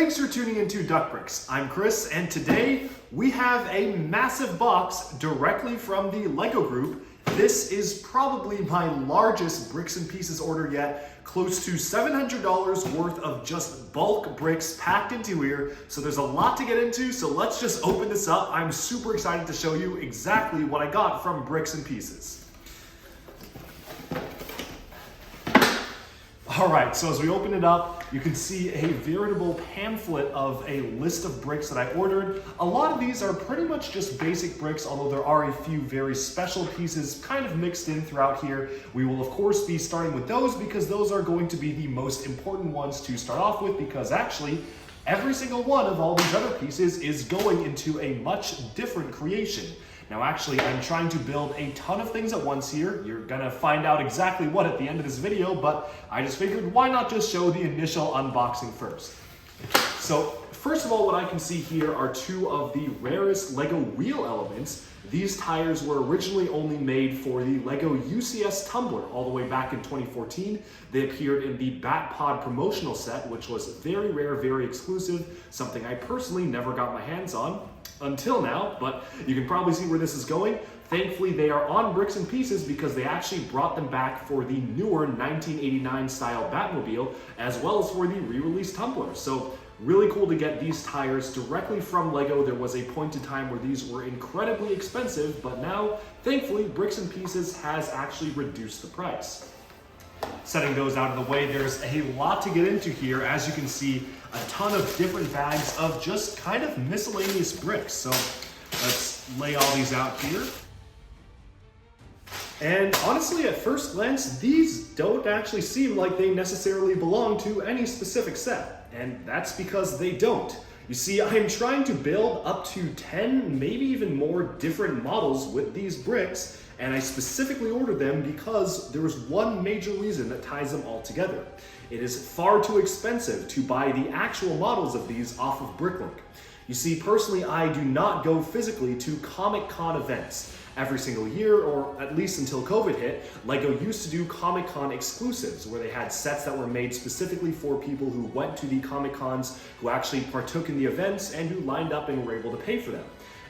Thanks for tuning into Duck Bricks. I'm Chris, and today we have a massive box directly from the LEGO Group. This is probably my largest bricks and pieces order yet, close to $700 worth of just bulk bricks packed into here. So there's a lot to get into, so let's just open this up. I'm super excited to show you exactly what I got from Bricks and Pieces. All right, so as we open it up, you can see a veritable pamphlet of a list of bricks that I ordered. A lot of these are pretty much just basic bricks, although there are a few very special pieces kind of mixed in throughout here. We will of course be starting with those because those are going to be the most important ones to start off with, because actually every single one of all these other pieces is going into a much different creation. Now actually, I'm trying to build a ton of things at once here. You're gonna find out exactly what at the end of this video, but I just figured why not just show the initial unboxing first. So first of all, what I can see here are two of the rarest LEGO wheel elements. These tires were originally only made for the LEGO UCS Tumbler all the way back in 2014. They appeared in the Batpod promotional set, which was very rare, very exclusive, something I personally never got my hands on until now, but you can probably see where this is going. Thankfully, they are on Bricks and Pieces because they actually brought them back for the newer 1989 style Batmobile, as well as for the re-released Tumbler. So really cool to get these tires directly from LEGO. There was a point in time where these were incredibly expensive, but now, thankfully, Bricks and Pieces has actually reduced the price. Setting those out of the way, there's a lot to get into here. As you can see, a ton of different bags of just kind of miscellaneous bricks. So let's lay all these out here. And honestly, at first glance, these don't actually seem like they necessarily belong to any specific set. And that's because they don't. You see, I'm trying to build up to 10, maybe even more different models with these bricks, and I specifically ordered them because there was one major reason that ties them all together. It is far too expensive to buy the actual models of these off of Bricklink. You see, personally, I do not go physically to Comic-Con events. Every single year, or at least until COVID hit, LEGO used to do Comic-Con exclusives, where they had sets that were made specifically for people who went to the Comic-Cons, who actually partook in the events, and who lined up and were able to pay for them.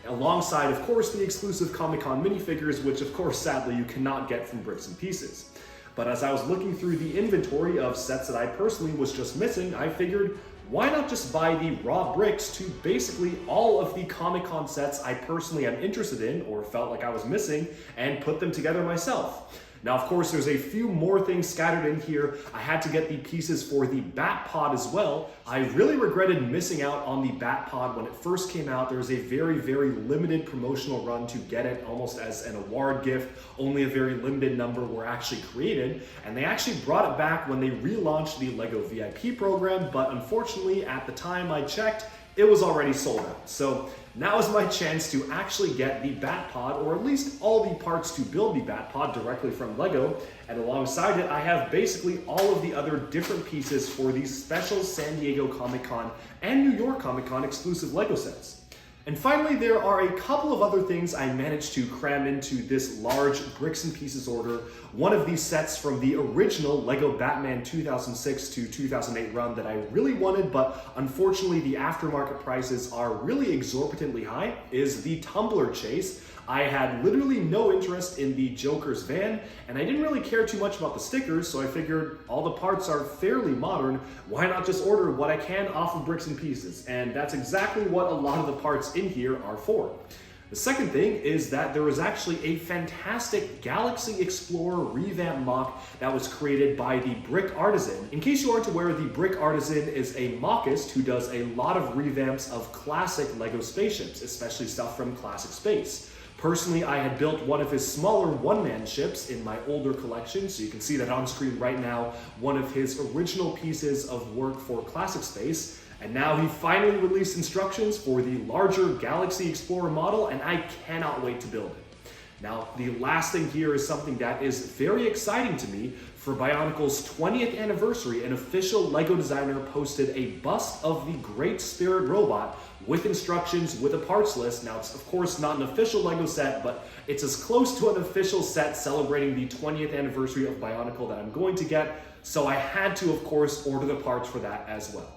Alongside, of course, the exclusive Comic-Con minifigures, which of course, sadly, you cannot get from Bricks and Pieces. But as I was looking through the inventory of sets that I personally was just missing, I figured, why not just buy the raw bricks to basically all of the Comic-Con sets I personally am interested in or felt like I was missing, and put them together myself. Now, of course, there's a few more things scattered in here. I had to get the pieces for the Batpod as well. I really regretted missing out on the Batpod when it first came out. There was a very, very limited promotional run to get it, almost as an award gift. Only a very limited number were actually created, and they actually brought it back when they relaunched the LEGO VIP program, but unfortunately, at the time I checked, it was already sold out. So now is my chance to actually get the Batpod, or at least all the parts to build the Batpod directly from LEGO. And alongside it, I have basically all of the other different pieces for these special San Diego Comic-Con and New York Comic-Con exclusive LEGO sets. And finally, there are a couple of other things I managed to cram into this large Bricks and Pieces order. One of these sets from the original LEGO Batman 2006 to 2008 run that I really wanted, but unfortunately the aftermarket prices are really exorbitantly high, is the Tumbler chase. I had literally no interest in the Joker's van, and I didn't really care too much about the stickers, so I figured all the parts are fairly modern, why not just order what I can off of Bricks and Pieces? And that's exactly what a lot of the parts in here are for. The second thing is that there was actually a fantastic Galaxy Explorer revamp mock that was created by the Brick Artisan. In case you aren't aware, the Brick Artisan is a mockist who does a lot of revamps of classic LEGO spaceships, especially stuff from Classic Space. Personally, I had built one of his smaller one-man ships in my older collection, so you can see that on screen right now, one of his original pieces of work for Classic Space. And now he finally released instructions for the larger Galaxy Explorer model, and I cannot wait to build it. Now, the last thing here is something that is very exciting to me. For Bionicle's 20th anniversary, an official LEGO designer posted a bust of the Great Spirit robot with instructions, with a parts list. Now, it's of course not an official LEGO set, but it's as close to an official set celebrating the 20th anniversary of Bionicle that I'm going to get, so I had to, of course, order the parts for that as well.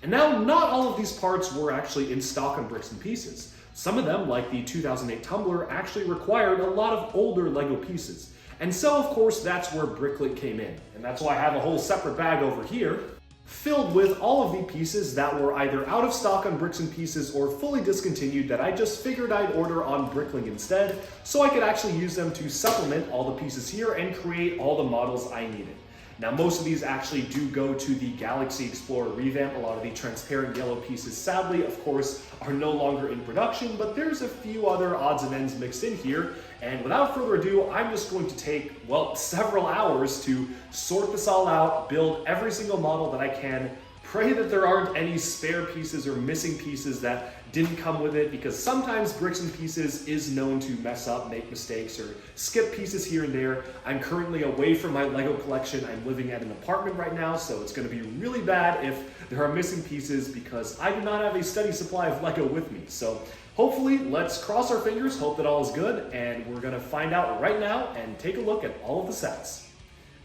And now, not all of these parts were actually in stock on Bricks and Pieces. Some of them, like the 2008 Tumbler, actually required a lot of older LEGO pieces. And so, of course, that's where Bricklink came in. And that's why I have a whole separate bag over here, filled with all of the pieces that were either out of stock on Bricks and Pieces or fully discontinued that I just figured I'd order on Bricklink instead, so I could actually use them to supplement all the pieces here and create all the models I needed. Now, most of these actually do go to the Galaxy Explorer revamp. A lot of the transparent yellow pieces, sadly, of course, are no longer in production, but there's a few other odds and ends mixed in here. And without further ado, I'm just going to take, well, several hours to sort this all out, build every single model that I can, pray that there aren't any spare pieces or missing pieces that didn't come with it, because sometimes Bricks and Pieces is known to mess up, make mistakes, or skip pieces here and there. I'm currently away from my LEGO collection. I'm living at an apartment right now, so it's going to be really bad if there are missing pieces because I do not have a steady supply of LEGO with me. So hopefully, let's cross our fingers, hope that all is good, and we're going to find out right now and take a look at all of the sets.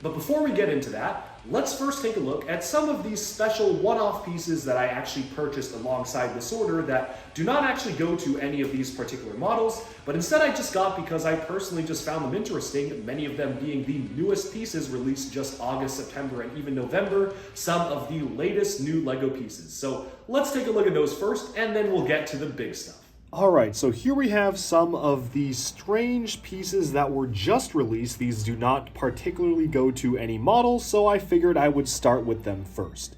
But before we get into that, let's first take a look at some of these special one-off pieces that I actually purchased alongside this order that do not actually go to any of these particular models, but instead I just got because I personally just found them interesting, many of them being the newest pieces released just August, September, and even November, some of the latest new LEGO pieces. So let's take a look at those first, and then we'll get to the big stuff. Alright, so here we have some of the strange pieces that were just released. These do not particularly go to any models, so I figured I would start with them first.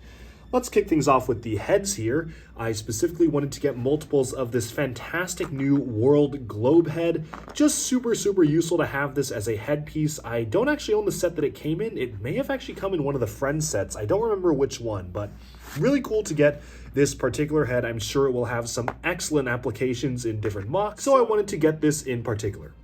Let's kick things off with the heads here. I specifically wanted to get multiples of this fantastic new world globe head. Just super useful to have this as a headpiece. I don't actually own the set that it came in. It may have actually come in one of the Friends sets. I don't remember which one, but really cool to get this particular head. I'm sure it will have some excellent applications in different mocks, so I wanted to get this in particular.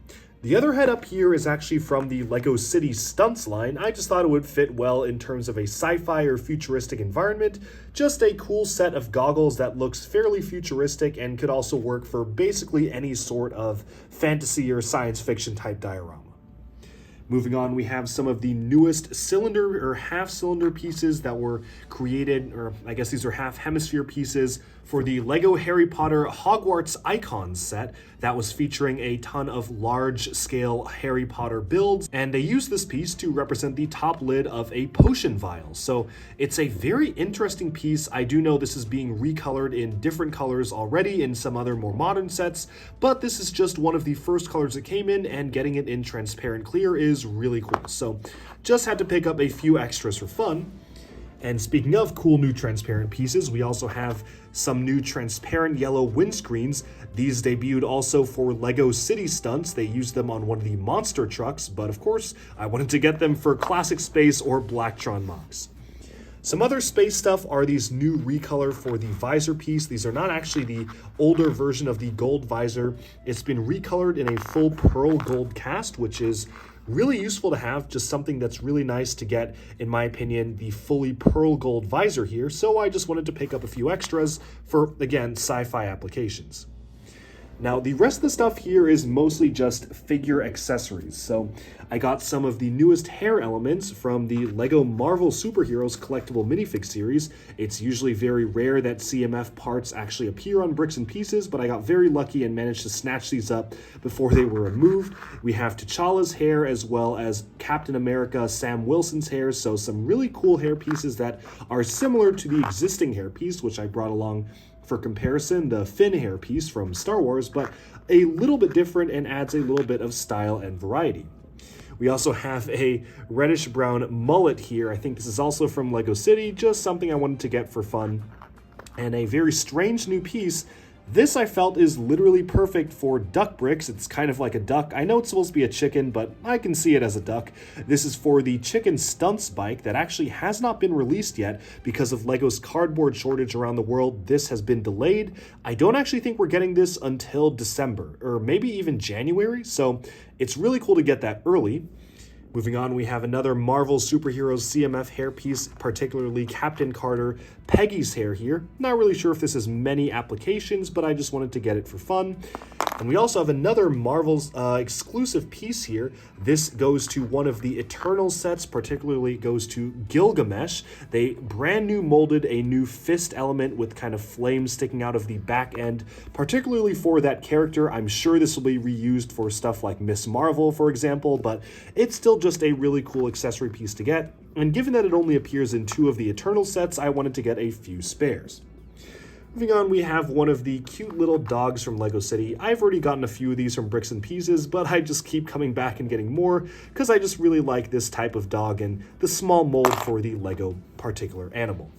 The other head up here is actually from the LEGO City Stunts line. I just thought it would fit well in terms of a sci-fi or futuristic environment. Just a cool set of goggles that looks fairly futuristic and could also work for basically any sort of fantasy or science fiction type diorama. Moving on, we have some of the newest cylinder or half cylinder pieces that were created, or I guess these are half hemisphere pieces for the LEGO Harry Potter Hogwarts Icons set that was featuring a ton of large scale Harry Potter builds, and they used this piece to represent the top lid of a potion vial. So it's a very interesting piece. I do know this is being recolored in different colors already in some other more modern sets, but this is just one of the first colors that came in, and getting it in transparent clear is really cool. So just had to pick up a few extras for fun. And speaking of cool new transparent pieces, we also have some new transparent yellow windscreens. These debuted also for LEGO City Stunts. They used them on one of the monster trucks, but of course, I wanted to get them for Classic Space or Blacktron mocks. Some other space stuff are these new recolor for the visor piece. These are not actually the older version of the gold visor. It's been recolored in a full pearl gold cast, which is really useful to have, just something that's really nice to get, in my opinion, the fully pearl gold visor here, so I just wanted to pick up a few extras for, again, sci-fi applications. Now, the rest of the stuff here is mostly just figure accessories. So I got some of the newest hair elements from the LEGO Marvel Superheroes collectible minifig series. It's usually very rare that CMF parts actually appear on Bricks and Pieces, but I got very lucky and managed to snatch these up before they were removed. We have T'Challa's hair as well as Captain America Sam Wilson's hair, so some really cool hair pieces that are similar to the existing hair piece, which I brought along for comparison, the Finn hair piece from Star Wars, but a little bit different and adds a little bit of style and variety. We also have a reddish-brown mullet here. I think this is also from LEGO City, just something I wanted to get for fun. And a very strange new piece. This I felt is literally perfect for duck bricks. It's kind of like a duck. I know it's supposed to be a chicken, but I can see it as a duck. This is for the Chicken Stunts bike that actually has not been released yet because of LEGO's cardboard shortage around the world. This has been delayed. I don't actually think we're getting this until December, or maybe even January, so it's really cool to get that early. Moving on, we have another Marvel Superheroes CMF hairpiece, particularly Captain Carter Peggy's hair here. Not really sure if this has many applications, but I just wanted to get it for fun. And we also have another Marvel's exclusive piece here. This goes to one of the Eternal sets, particularly goes to Gilgamesh. They brand new molded a new fist element with kind of flames sticking out of the back end, particularly for that character. I'm sure this will be reused for stuff like Miss Marvel, for example, but it's still just a really cool accessory piece to get. And given that it only appears in 2 of the Eternal sets, I wanted to get a few spares. Moving on, we have one of the cute little dogs from Lego City. I've already gotten a few of these from Bricks and Pieces, but I just keep coming back and getting more because I just really like this type of dog and the small mold for the Lego particular animal.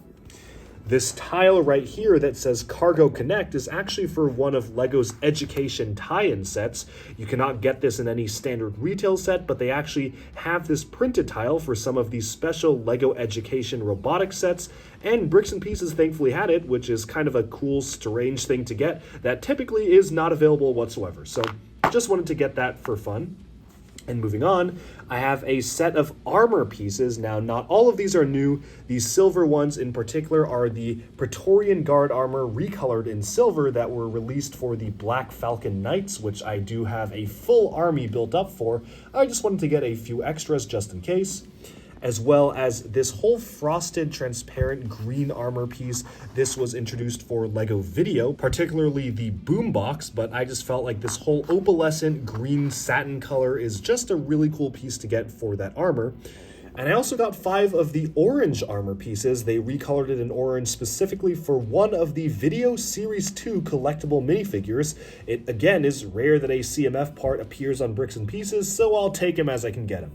This tile right here that says Cargo Connect is actually for one of LEGO's education tie-in sets. You cannot get this in any standard retail set, but they actually have this printed tile for some of these special LEGO education robotic sets, and Bricks and Pieces thankfully had it, which is kind of a cool, strange thing to get that typically is not available whatsoever. So just wanted to get that for fun. And moving on, I have a set of armor pieces. Now, not all of these are new. These silver ones in particular are the Praetorian Guard armor recolored in silver that were released for the Black Falcon Knights, which I do have a full army built up for. I just wanted to get a few extras just in case. As well as this whole frosted transparent green armor piece. This was introduced for LEGO Video, particularly the boombox, but I just felt like this whole opalescent green satin color is just a really cool piece to get for that armor. And I also got 5 of the orange armor pieces. They recolored it in orange specifically for one of the Video Series 2 collectible minifigures. It, again, is rare that a CMF part appears on Bricks and Pieces, so I'll take him as I can get him.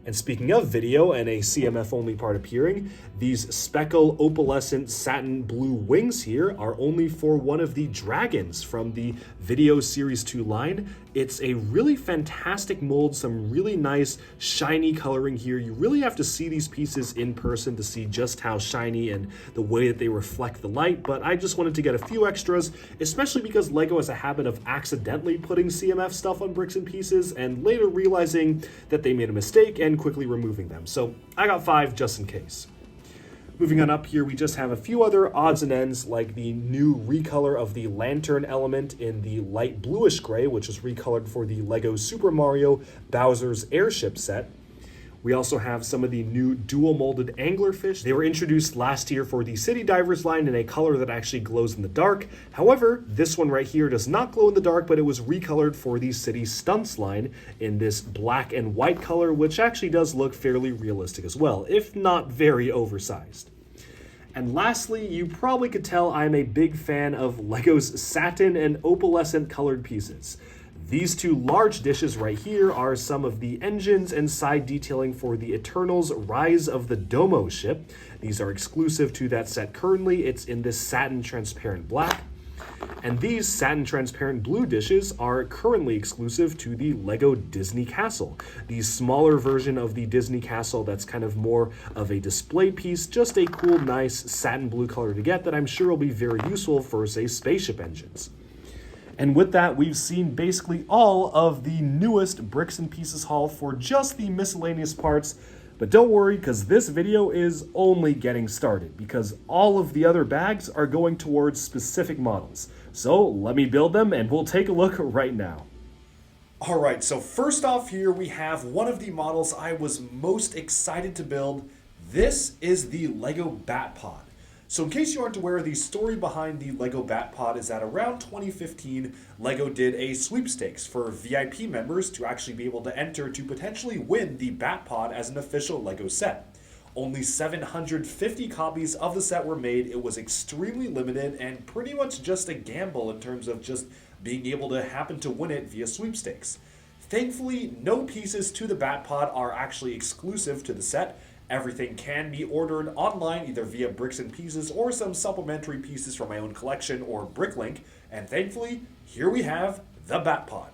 And speaking of video and a CMF-only part appearing, these speckle opalescent satin blue wings here are only for one of the dragons from the Video Series 2 line. It's a really fantastic mold, some really nice shiny coloring here. You really have to see these pieces in person to see just how shiny and the way that they reflect the light, but I just wanted to get a few extras, especially because LEGO has a habit of accidentally putting CMF stuff on Bricks and Pieces and later realizing that they made a mistake and quickly removing them. So I got 5 just in case. Moving on up here, we just have a few other odds and ends, like the new recolor of the lantern element in the light bluish gray, which was recolored for the LEGO Super Mario Bowser's Airship set. We also have some of the new dual molded anglerfish. They were introduced last year for the City Divers line in a color that actually glows in the dark. However, this one right here does not glow in the dark, but it was recolored for the City Stunts line in this black and white color, which actually does look fairly realistic as well, if not very oversized. And lastly, you probably could tell I'm a big fan of LEGO's satin and opalescent colored pieces. These 2 large dishes right here are some of the engines and side detailing for the Eternals Rise of the Domo ship. These are exclusive to that set currently. It's in this satin transparent black. And these satin transparent blue dishes are currently exclusive to the LEGO Disney Castle. The smaller version of the Disney Castle that's kind of more of a display piece, just a cool, nice satin blue color to get that I'm sure will be very useful for, say, spaceship engines. And with that, we've seen basically all of the newest Bricks and Pieces haul for just the miscellaneous parts. But don't worry, because this video is only getting started, because all of the other bags are going towards specific models. So let me build them and we'll take a look right now. Alright, so first off here we have one of the models I was most excited to build. This is the LEGO Batpod. So in case you aren't aware, the story behind the LEGO Batpod is that around 2015, LEGO did a sweepstakes for VIP members to actually be able to enter to potentially win the Batpod as an official LEGO set. Only 750 copies of the set were made. It was extremely limited and pretty much just a gamble in terms of just being able to happen to win it via sweepstakes. Thankfully, no pieces to the Batpod are actually exclusive to the set. Everything can be ordered online either via Bricks and Pieces or some supplementary pieces from my own collection or Bricklink, and thankfully, here we have the Batpod.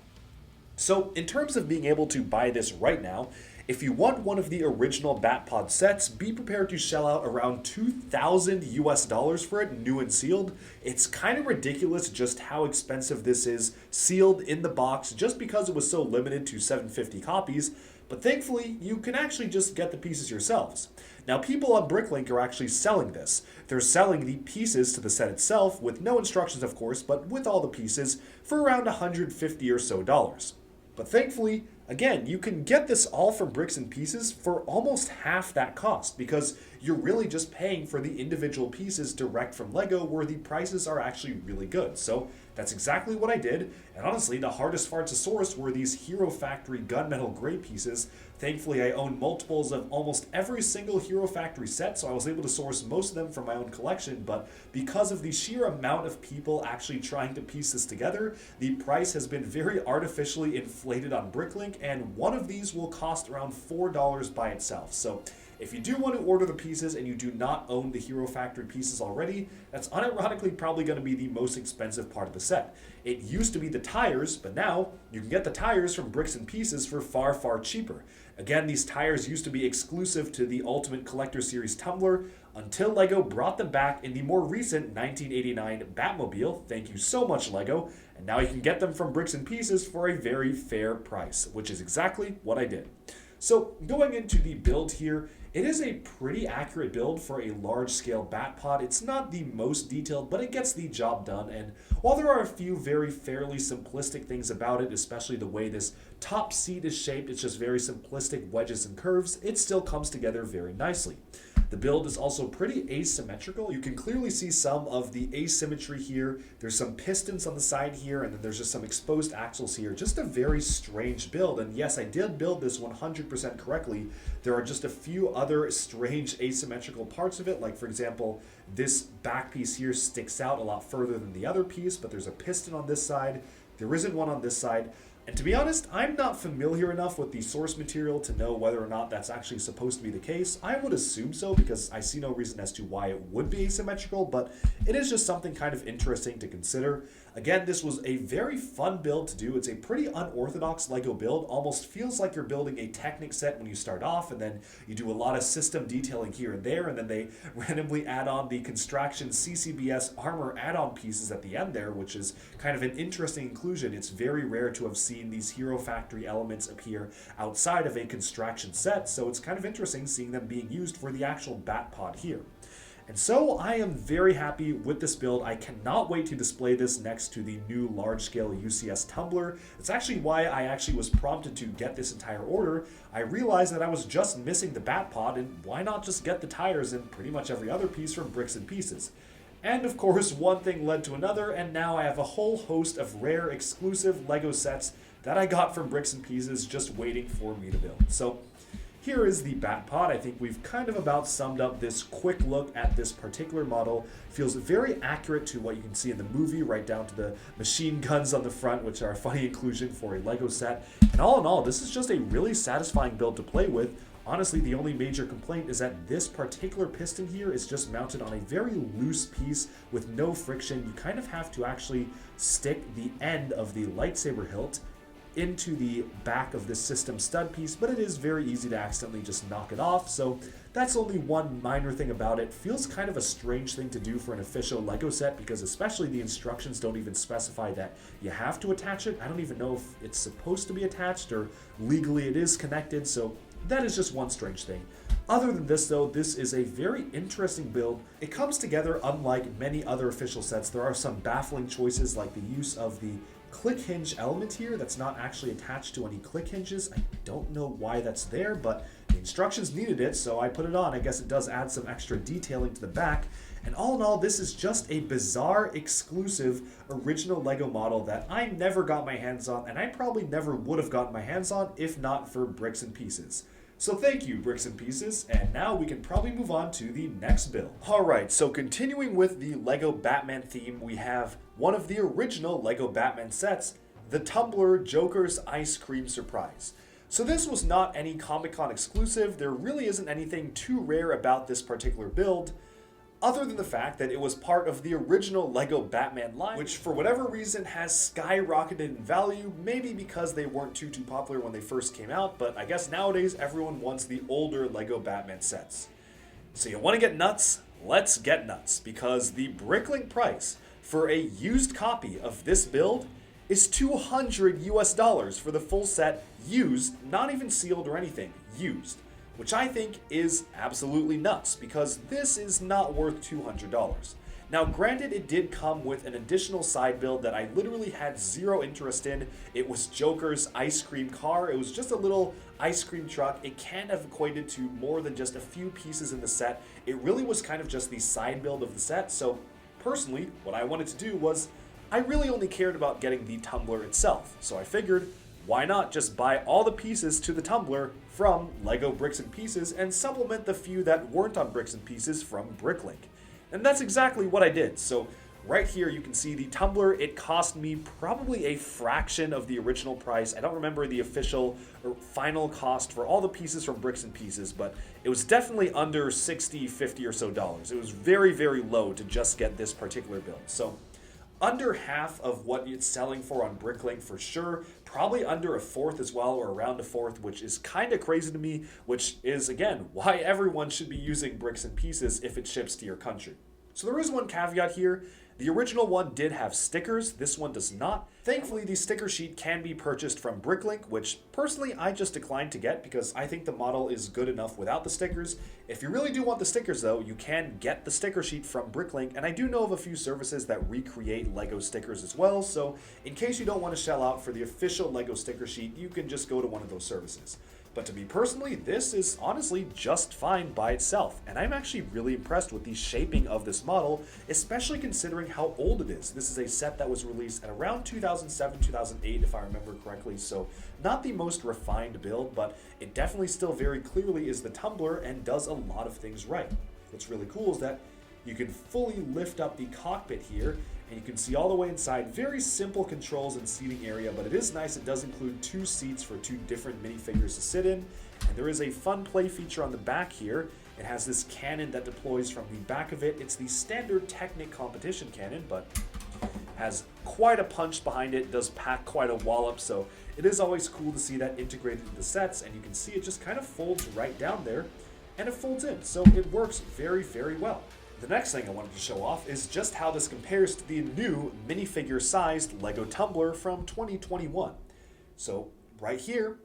So in terms of being able to buy this right now, if you want one of the original Batpod sets, be prepared to shell out around $2,000 for it, new and sealed. It's kind of ridiculous just how expensive this is, sealed in the box, just because it was so limited to 750 copies. But thankfully, you can actually just get the pieces yourselves. Now, people on Bricklink are actually selling this. They're selling the pieces to the set itself, with no instructions of course, but with all the pieces, for around $150 or so. But thankfully, again, you can get this all from Bricks and Pieces for almost half that cost, because you're really just paying for the individual pieces direct from Lego, where the prices are actually really good. So that's exactly what I did, and honestly, the hardest part to source were these Hero Factory gunmetal gray pieces. Thankfully, I own multiples of almost every single Hero Factory set, so I was able to source most of them from my own collection, but because of the sheer amount of people actually trying to piece this together, the price has been very artificially inflated on Bricklink, and one of these will cost around $4 by itself. So if you do want to order the pieces and you do not own the Hero Factory pieces already, that's unironically probably going to be the most expensive part of the set. It used to be the tires, but now you can get the tires from Bricks and Pieces for far, far cheaper. Again, these tires used to be exclusive to the Ultimate Collector Series Tumbler until Lego brought them back in the more recent 1989 Batmobile. Thank you so much, Lego. And now you can get them from Bricks and Pieces for a very fair price, which is exactly what I did. So going into the build here, it is a pretty accurate build for a large-scale Batpod. It's not the most detailed, but it gets the job done. And while there are a few very fairly simplistic things about it, especially the way this top seat is shaped, it's just very simplistic wedges and curves, it still comes together very nicely. The build is also pretty asymmetrical. You can clearly see some of the asymmetry here. There's some pistons on the side here, and then there's just some exposed axles here. Just a very strange build. And yes, I did build this 100% correctly. There are just a few other strange asymmetrical parts of it. Like, for example, this back piece here sticks out a lot further than the other piece, but there's a piston on this side. There isn't one on this side. And to be honest, I'm not familiar enough with the source material to know whether or not that's actually supposed to be the case. I would assume so, because I see no reason as to why it would be asymmetrical, but it is just something kind of interesting to consider. Again, this was a very fun build to do. It's a pretty unorthodox Lego build. Almost feels like you're building a Technic set when you start off, and then you do a lot of system detailing here and there, and then they randomly add on the Construction CCBS armor add-on pieces at the end there, which is kind of an interesting inclusion. It's very rare to have seen these Hero Factory elements appear outside of a Construction set, so it's kind of interesting seeing them being used for the actual Batpod here. And so I am very happy with this build. I cannot wait to display this next to the new large-scale UCS Tumbler. It's actually why I actually was prompted to get this entire order. I realized that I was just missing the Batpod, and why not just get the tires and pretty much every other piece from Bricks and Pieces. And of course, one thing led to another, and now I have a whole host of rare exclusive Lego sets that I got from Bricks and Pieces just waiting for me to build. So here is the Batpod. I think we've kind of about summed up this quick look at this particular model. Feels very accurate to what you can see in the movie, right down to the machine guns on the front, which are a funny inclusion for a Lego set. And all in all, this is just a really satisfying build to play with. Honestly, the only major complaint is that this particular piston here is just mounted on a very loose piece with no friction. You kind of have to actually stick the end of the lightsaber hilt into the back of this system stud piece, but it is very easy to accidentally just knock it off, so that's only one minor thing about it. Feels kind of a strange thing to do for an official Lego set, because especially the instructions don't even specify that you have to attach it. I don't even know if it's supposed to be attached or legally it is connected, so that is just one strange thing. Other than this though, this is a very interesting build. It comes together unlike many other official sets. There are some baffling choices, like the use of the click hinge element here that's not actually attached to any click hinges. I don't know why that's there, but the instructions needed it, so I put it on. I guess it does add some extra detailing to the back. And all in all, this is just a bizarre, exclusive, original Lego model that I never got my hands on, and I probably never would have gotten my hands on if not for Bricks and Pieces. So thank you, Bricks and Pieces, and now we can probably move on to the next build. Alright, so continuing with the Lego Batman theme, we have one of the original Lego Batman sets, the Tumbler Joker's Ice Cream Surprise. So this was not any Comic-Con exclusive. There really isn't anything too rare about this particular build, other than the fact that it was part of the original Lego Batman line, which for whatever reason has skyrocketed in value, maybe because they weren't too popular when they first came out, but I guess nowadays everyone wants the older Lego Batman sets. So you want to get nuts? Let's get nuts, because the Bricklink price for a used copy of this build is $200 for the full set, used, not even sealed or anything, used. Which I think is absolutely nuts, because this is not worth $200. Now granted, it did come with an additional side build that I literally had zero interest in. It was Joker's ice cream car. It was just a little ice cream truck. It can't have equated to more than just a few pieces in the set. It really was kind of just the side build of the set. So personally, what I wanted to do was, I really only cared about getting the Tumbler itself. So I figured, why not just buy all the pieces to the Tumbler from LEGO Bricks and Pieces and supplement the few that weren't on Bricks and Pieces from Bricklink. And that's exactly what I did. So right here you can see the Tumbler. It cost me probably a fraction of the original price. I don't remember the official or final cost for all the pieces from Bricks and Pieces, but it was definitely under $60, $50 or so dollars. It was very, very low to just get this particular build. So under half of what it's selling for on Bricklink for sure, probably under a fourth as well, or around a fourth, which is kind of crazy to me, which is, again, why everyone should be using Bricks and Pieces if it ships to your country. So there is one caveat here. The original one did have stickers, this one does not. Thankfully, the sticker sheet can be purchased from Bricklink, which personally I just declined to get because I think the model is good enough without the stickers. If you really do want the stickers though, you can get the sticker sheet from Bricklink, and I do know of a few services that recreate LEGO stickers as well, so in case you don't want to shell out for the official LEGO sticker sheet, you can just go to one of those services. But to me personally, this is honestly just fine by itself, and I'm actually really impressed with the shaping of this model, especially considering how old it is. This is a set that was released at around 2007, 2008 if I remember correctly, so not the most refined build, but it definitely still very clearly is the Tumbler and does a lot of things right. What's really cool is that you can fully lift up the cockpit here, and you can see all the way inside. Very simple controls and seating area, but it is nice. It does include 2 seats for 2 different minifigures to sit in. And there is a fun play feature on the back here. It has this cannon that deploys from the back of it. It's the standard Technic competition cannon, but has quite a punch behind it, does pack quite a wallop, so it is always cool to see that integrated into the sets, and you can see it just kind of folds right down there, and it folds in, so it works very, very well. The next thing I wanted to show off is just how this compares to the new minifigure-sized LEGO Tumbler from 2021. So right here,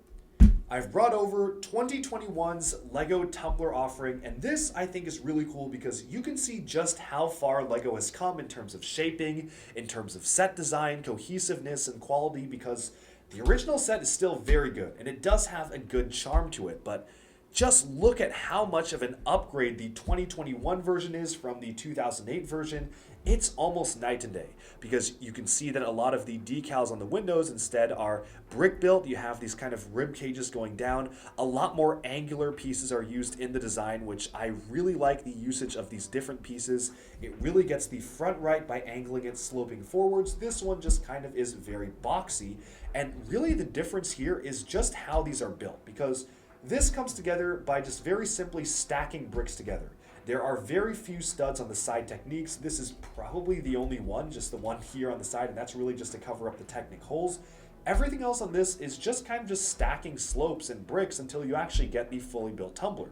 I've brought over 2021's LEGO Tumbler offering, and this I think is really cool because you can see just how far LEGO has come in terms of shaping, in terms of set design, cohesiveness, and quality, because the original set is still very good, and it does have a good charm to it, but just look at how much of an upgrade the 2021 version is from the 2008 version. It's almost night and day, because you can see that a lot of the decals on the windows instead are brick built. You have these kind of rib cages going down. A lot more angular pieces are used in the design, which I really like the usage of these different pieces. It really gets the front right by angling it sloping forwards. This one just kind of is very boxy, and really the difference here is just how these are built, because this comes together by just very simply stacking bricks together. There are very few studs on the side techniques. This is probably the only one, just the one here on the side, and that's really just to cover up the Technic holes. Everything else on this is just kind of just stacking slopes and bricks until you actually get the fully built Tumbler.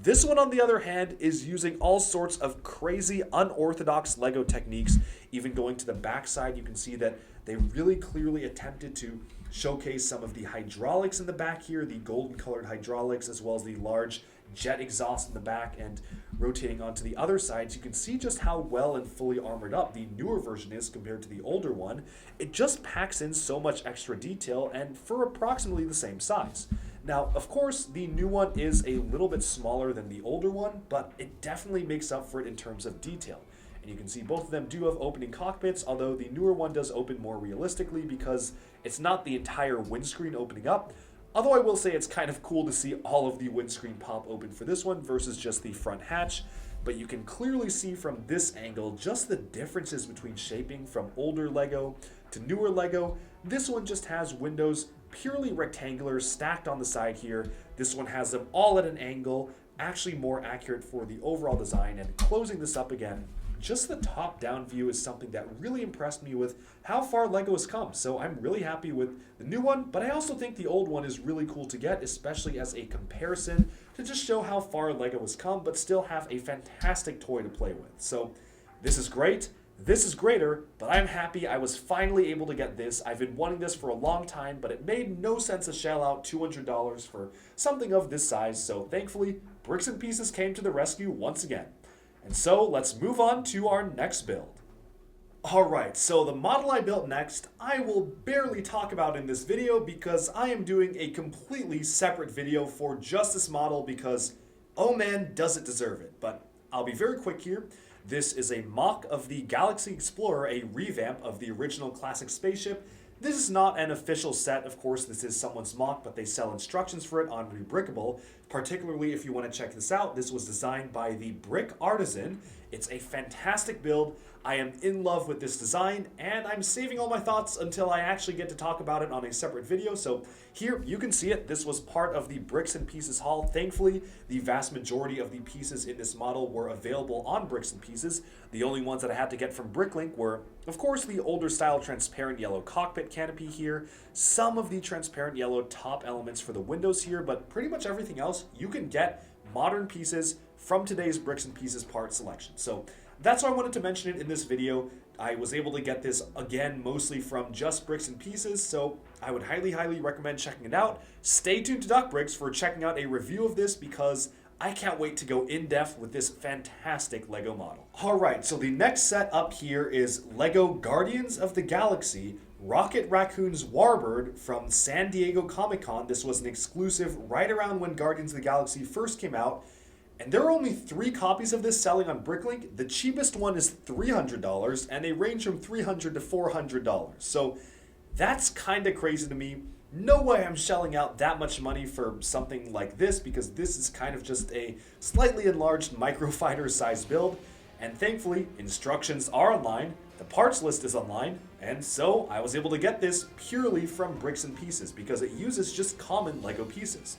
This one, on the other hand, is using all sorts of crazy, unorthodox LEGO techniques. Even going to the back side, you can see that they really clearly attempted to showcase some of the hydraulics in the back here, the golden colored hydraulics, as well as the large jet exhaust in the back. And rotating onto the other sides, you can see just how well and fully armored up the newer version is compared to the older one. It just packs in so much extra detail, and for approximately the same size. Now, of course, the new one is a little bit smaller than the older one, but it definitely makes up for it in terms of detail. And you can see both of them do have opening cockpits, although the newer one does open more realistically because it's not the entire windscreen opening up. Although I will say it's kind of cool to see all of the windscreen pop open for this one versus just the front hatch. But you can clearly see from this angle just the differences between shaping from older LEGO to newer LEGO. This one just has windows purely rectangular stacked on the side here. This one has them all at an angle, actually more accurate for the overall design. And closing this up again, just the top-down view is something that really impressed me with how far LEGO has come. So I'm really happy with the new one, but I also think the old one is really cool to get, especially as a comparison to just show how far LEGO has come, but still have a fantastic toy to play with. So this is great. This is greater, but I'm happy I was finally able to get this. I've been wanting this for a long time, but it made no sense to shell out $200 for something of this size, so thankfully, Bricks and Pieces came to the rescue once again. And so, let's move on to our next build. Alright, so the model I built next, I will barely talk about in this video because I am doing a completely separate video for just this model because, oh man, does it deserve it. But I'll be very quick here. This is a mock of the Galaxy Explorer, a revamp of the original classic spaceship. This is not an official set, of course, this is someone's mock, but they sell instructions for it on Rebrickable. Particularly if you want to check this out, this was designed by the Brick Artisan. It's a fantastic build. I am in love with this design, and I'm saving all my thoughts until I actually get to talk about it on a separate video. So here, you can see it. This was part of the Bricks and Pieces haul. Thankfully, the vast majority of the pieces in this model were available on Bricks and Pieces. The only ones that I had to get from Bricklink were, of course, the older style transparent yellow cockpit canopy here, some of the transparent yellow top elements for the windows here, but pretty much everything else you can get modern pieces from today's Bricks and Pieces part selection. So that's why I wanted to mention it in this video. I was able to get this, again, mostly from just Bricks and Pieces, so I would highly, highly recommend checking it out. Stay tuned to Duck Bricks for checking out a review of this because I can't wait to go in depth with this fantastic LEGO model. Alright, so the next set up here is LEGO Guardians of the Galaxy Rocket Raccoon's Warbird from San Diego Comic-Con. This was an exclusive right around when Guardians of the Galaxy first came out. And there are only 3 copies of this selling on Bricklink. The cheapest one is $300, and they range from $300 to $400. So that's kind of crazy to me. No way I'm shelling out that much money for something like this, because this is kind of just a slightly enlarged microfighter sized build. And thankfully, instructions are online, the parts list is online, and so I was able to get this purely from Bricks and Pieces because it uses just common LEGO pieces.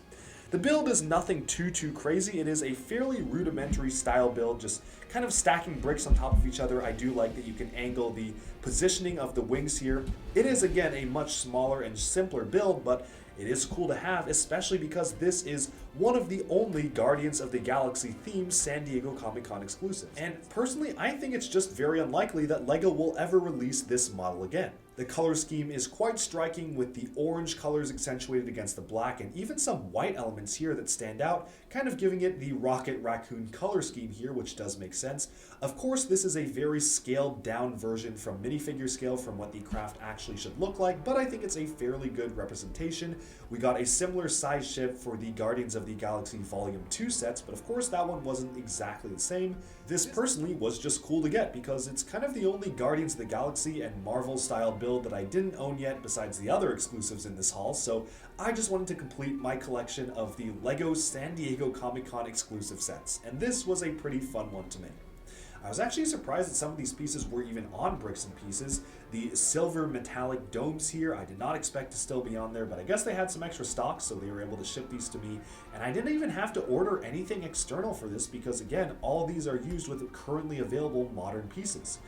The build is nothing too crazy. It is a fairly rudimentary style build, just kind of stacking bricks on top of each other. I do like that you can angle the positioning of the wings here. It is, again, a much smaller and simpler build, but it is cool to have, especially because this is one of the only Guardians of the Galaxy themed San Diego Comic-Con exclusives. And personally, I think it's just very unlikely that LEGO will ever release this model again. The color scheme is quite striking, with the orange colors accentuated against the black and even some white elements here that stand out, kind of giving it the Rocket Raccoon color scheme here, which does make sense. Of course, this is a very scaled down version from minifigure scale from what the craft actually should look like, but I think it's a fairly good representation. We got a similar size ship for the Guardians of the Galaxy Volume 2 sets, but of course that one wasn't exactly the same. This personally was just cool to get because it's kind of the only Guardians of the Galaxy and Marvel style build that I didn't own yet besides the other exclusives in this haul, so I just wanted to complete my collection of the LEGO San Diego Comic-Con exclusive sets, and this was a pretty fun one to make. I was actually surprised that some of these pieces were even on Bricks and Pieces. The silver metallic domes here, I did not expect to still be on there, but I guess they had some extra stock, so they were able to ship these to me. And I didn't even have to order anything external for this because, again, all these are used with currently available modern pieces.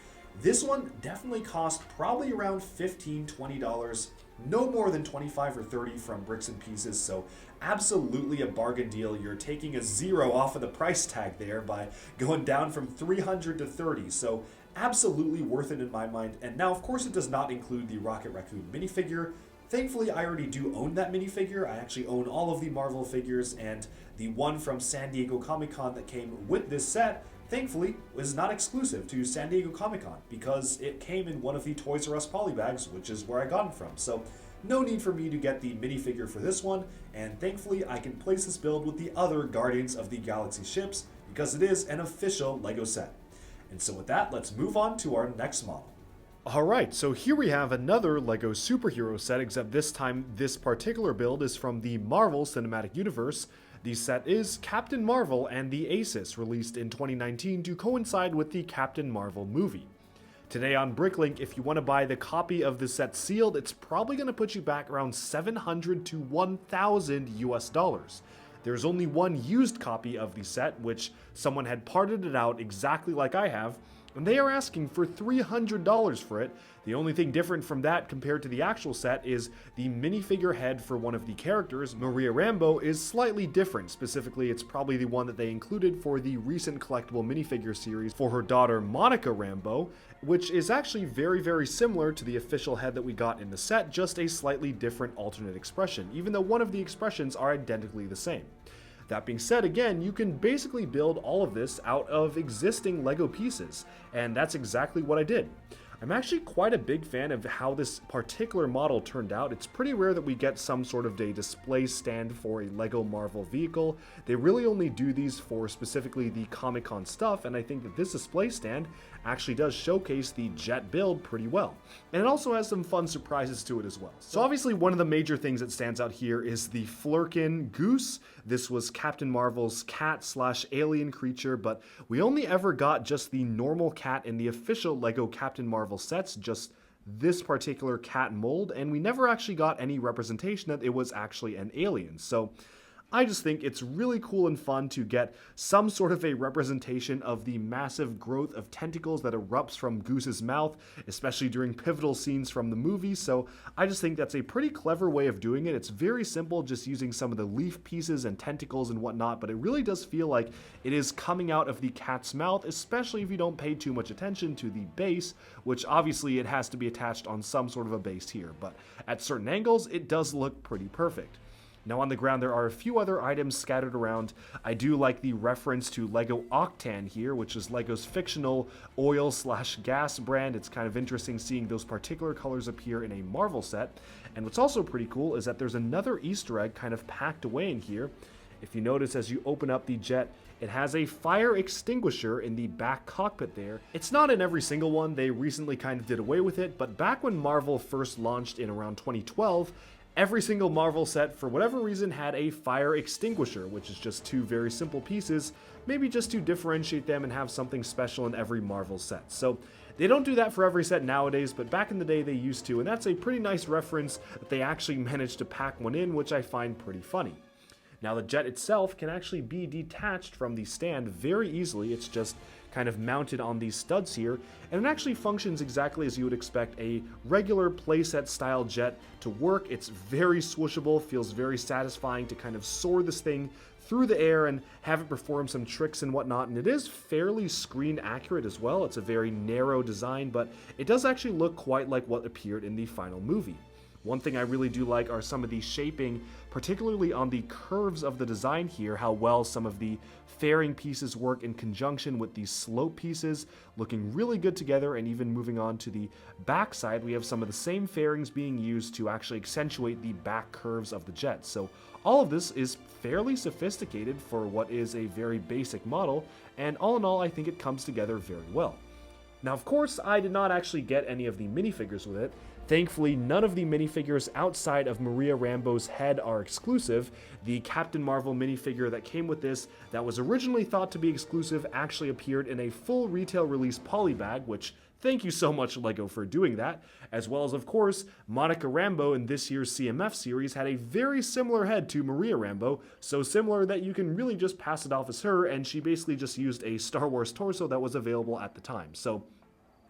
This one definitely cost probably around $15, $20, no more than $25 or $30 from Bricks and Pieces, so absolutely a bargain deal. You're taking a zero off of the price tag there by going down from $300 to $30, so absolutely worth it in my mind. And now, of course, it does not include the Rocket Raccoon minifigure. Thankfully, I already do own that minifigure. I actually own all of the Marvel figures, and the one from San Diego Comic-Con that came with this set, thankfully, was not exclusive to San Diego Comic-Con because it came in one of the Toys R Us polybags, which is where I got it from. So no need for me to get the minifigure for this one, and thankfully I can place this build with the other Guardians of the Galaxy ships because it is an official LEGO set. And so with that, let's move on to our next model. Alright, so here we have another LEGO superhero set, except this time this particular build is from the Marvel Cinematic Universe. The set is Captain Marvel and the Aces, released in 2019 to coincide with the Captain Marvel movie. Today on Bricklink, if you want to buy the copy of the set sealed, it's probably going to put you back around $700 to $1,000 US. There's only one used copy of the set, which someone had parted it out exactly like I have, and they are asking for $300 for it. The only thing different from that compared to the actual set is the minifigure head for one of the characters, Maria Rambeau, is slightly different. Specifically, it's probably the one that they included for the recent collectible minifigure series for her daughter Monica Rambeau, which is actually very similar to the official head that we got in the set, just a slightly different alternate expression, even though one of the expressions are identically the same. That being said, again, you can basically build all of this out of existing Lego pieces, and that's exactly what I did. I'm actually quite a big fan of how this particular model turned out. It's pretty rare that we get some sort of a display stand for a Lego Marvel vehicle. They really only do these for specifically the Comic-Con stuff, and I think that this display stand actually does showcase the jet build pretty well. And it also has some fun surprises to it as well. So obviously one of the major things that stands out here is the Flurkin Goose. This was Captain Marvel's cat/alien creature, but we only ever got just the normal cat in the official Lego Captain Marvel sets, just this particular cat mold, and we never actually got any representation that it was actually an alien. So I just think it's really cool and fun to get some sort of a representation of the massive growth of tentacles that erupts from Goose's mouth, especially during pivotal scenes from the movie. So I just think that's a pretty clever way of doing it. It's very simple, just using some of the leaf pieces and tentacles and whatnot, but it really does feel like it is coming out of the cat's mouth, especially if you don't pay too much attention to the base, which obviously it has to be attached on some sort of a base here, but at certain angles, it does look pretty perfect. Now on the ground there are a few other items scattered around. I do like the reference to Lego Octan here, which is Lego's fictional oil/gas brand. It's kind of interesting seeing those particular colors appear in a Marvel set. And what's also pretty cool is that there's another Easter egg kind of packed away in here. If you notice as you open up the jet, it has a fire extinguisher in the back cockpit there. It's not in every single one, they recently kind of did away with it, but back when Marvel first launched in around 2012, every single Marvel set, for whatever reason, had a fire extinguisher, which is just two very simple pieces, maybe just to differentiate them and have something special in every Marvel set. So they don't do that for every set nowadays, but back in the day they used to, and that's a pretty nice reference that they actually managed to pack one in, which I find pretty funny. Now the jet itself can actually be detached from the stand very easily. It's just kind of mounted on these studs here, and it actually functions exactly as you would expect a regular playset style jet to work. It's very swooshable, feels very satisfying to kind of soar this thing through the air and have it perform some tricks and whatnot, and it is fairly screen accurate as well. It's a very narrow design, but it does actually look quite like what appeared in the final movie. One thing I really do like are some of the shaping, particularly on the curves of the design here, how well some of the fairing pieces work in conjunction with these slope pieces, looking really good together. And even moving on to the back side, we have some of the same fairings being used to actually accentuate the back curves of the jet. So all of this is fairly sophisticated for what is a very basic model, and all in all, I think it comes together very well. Now, of course, I did not actually get any of the minifigures with it. Thankfully, none of the minifigures outside of Maria Rambeau's head are exclusive. The Captain Marvel minifigure that came with this, that was originally thought to be exclusive, actually appeared in a full retail release polybag, which thank you so much, Lego, for doing that. As well as, of course, Monica Rambeau in this year's CMF series had a very similar head to Maria Rambeau, so similar that you can really just pass it off as her, and she basically just used a Star Wars torso that was available at the time. So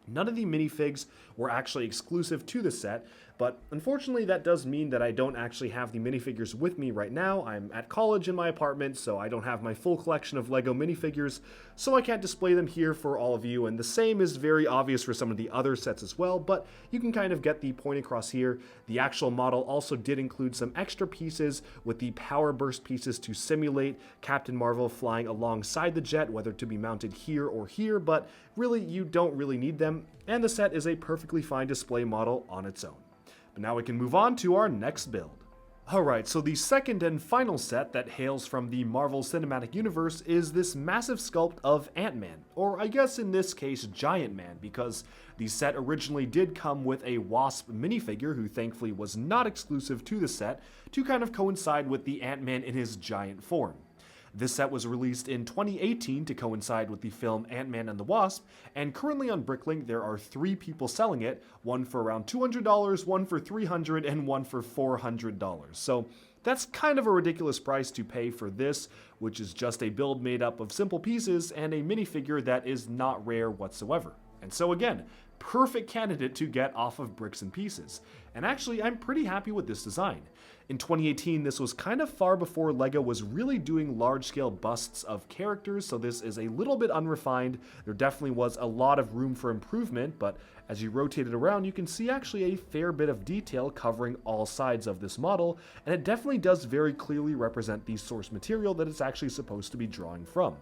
none of the minifigs were actually exclusive to the set, but unfortunately that does mean that I don't actually have the minifigures with me right now. I'm at college in my apartment, so I don't have my full collection of Lego minifigures, so I can't display them here for all of you, and the same is very obvious for some of the other sets as well, but you can kind of get the point across here. The actual model also did include some extra pieces with the power burst pieces to simulate Captain Marvel flying alongside the jet, whether to be mounted here or here, but really you don't really need them, and the set is a perfectly fine display model on its own. But now we can move on to our next build. Alright, so the second and final set that hails from the Marvel Cinematic Universe is this massive sculpt of Ant-Man, or I guess in this case Giant Man, because the set originally did come with a Wasp minifigure who thankfully was not exclusive to the set to kind of coincide with the Ant-Man in his giant form. This set was released in 2018 to coincide with the film Ant-Man and the Wasp, and currently on Bricklink there are 3 people selling it, one for around $200, one for $300, and one for $400. So That's kind of a ridiculous price to pay for this, which is just a build made up of simple pieces and a minifigure that is not rare whatsoever. And so again, perfect candidate to get off of Bricks and Pieces. And actually, I'm pretty happy with this design. In 2018, this was kind of far before LEGO was really doing large-scale busts of characters, so this is a little bit unrefined. There definitely was a lot of room for improvement, but as you rotate it around, you can see actually a fair bit of detail covering all sides of this model, and it definitely does very clearly represent the source material that it's actually supposed to be drawing from.